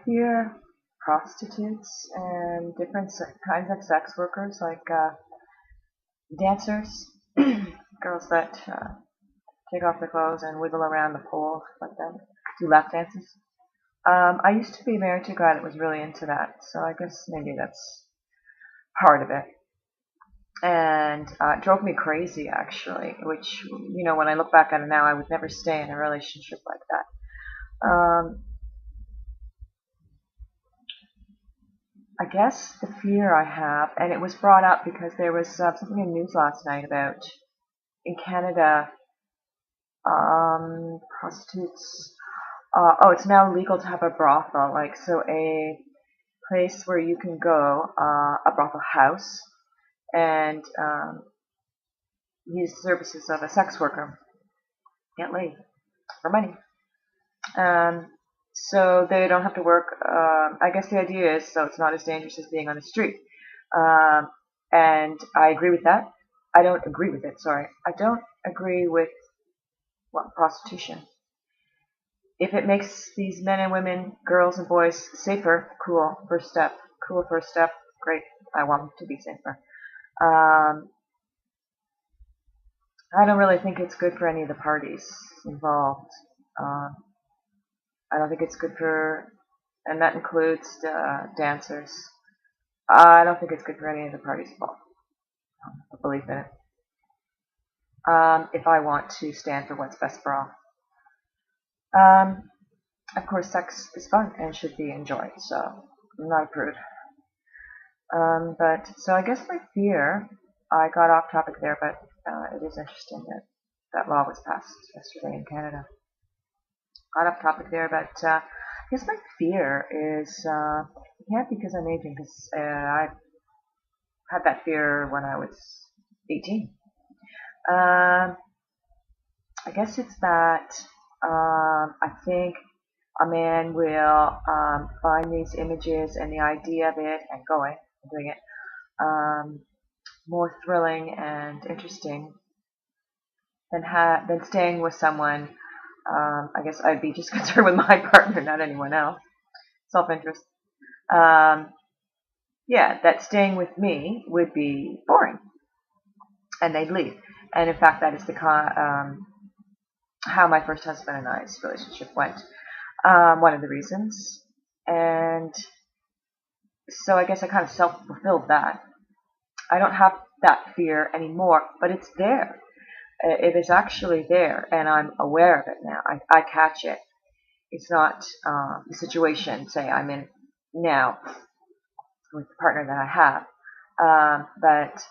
fear prostitutes and different kinds of sex workers, like dancers, girls that take off their clothes and wiggle around the pole, like that, do lap dances. I used to be married to a guy that was really into that, so I guess maybe that's part of it. And it drove me crazy, actually, which, when I look back at it now, I would never stay in a relationship like that. I guess the fear I have, and it was brought up because there was something in the news last night about, in Canada, prostitutes. It's now legal to have a brothel, so a place where you can go, a brothel house, and use the services of a sex worker, get laid for money. So they don't have to work. I guess the idea is so it's not as dangerous as being on the street. And I agree with that. I don't agree with it, sorry. I don't agree with prostitution. If it makes these men and women, girls and boys safer, cool, first step. Cool first step, great. I want them to be safer. I don't really think it's good for any of the parties involved. I don't think it's good for, and that includes dancers. I don't think it's good for any of the parties involved. I believe in it. If I want to stand for what's best for all. Of course, sex is fun and should be enjoyed, so I'm not a prude. So I guess my fear, I got off topic there, but it is interesting that that law was passed yesterday in Canada. Got off topic there, but I guess my fear is, it can't be because I'm aging, because I had that fear when I was 18. I guess it's that I think a man will find these images and the idea of it and doing it, more thrilling and interesting than staying with someone. I guess I'd be just concerned with my partner, not anyone else. Self-interest. That staying with me would be boring, and they'd leave. And in fact, that is how my first husband and I's relationship went. One of the reasons. And so I guess I kind of self-fulfilled that. I don't have that fear anymore, but it's there. It is actually there, and I'm aware of it now. I catch it. It's not the situation, say, I'm in now with the partner that I have, but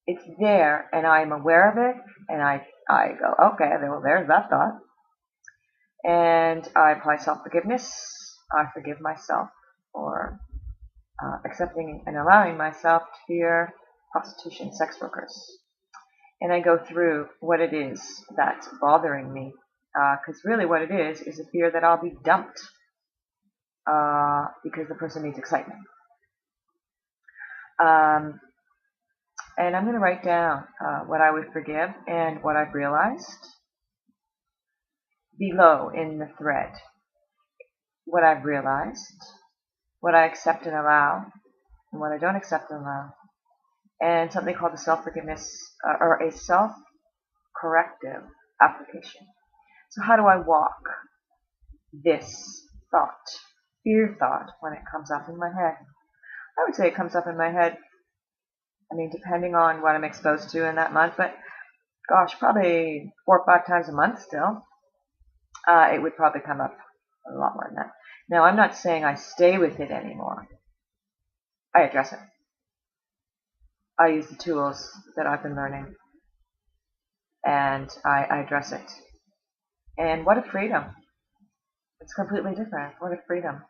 it's there, and I'm aware of it, and I go, okay, well, there's that thought. And I apply self-forgiveness. I forgive myself for accepting and allowing myself to fear prostitution, sex workers. And I go through what it is that's bothering me. Because really what it is a fear that I'll be dumped because the person needs excitement. And I'm going to write down what I would forgive and what I've realized below in the thread. What I've realized, what I accept and allow, and what I don't accept and allow. And something called a self-forgiveness or a self-corrective application. So how do I walk this thought, fear thought, when it comes up in my head? I would say it comes up in my head, depending on what I'm exposed to in that month, but gosh, probably 4 or 5 times a month still. It would probably come up a lot more than that. Now, I'm not saying I stay with it anymore. I address it. I use the tools that I've been learning, and I address it. And what a freedom. It's completely different. What a freedom.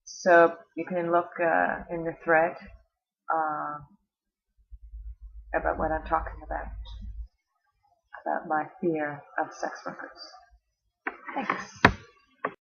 So you can look in the thread about what I'm talking about my fear of sex workers. Thanks.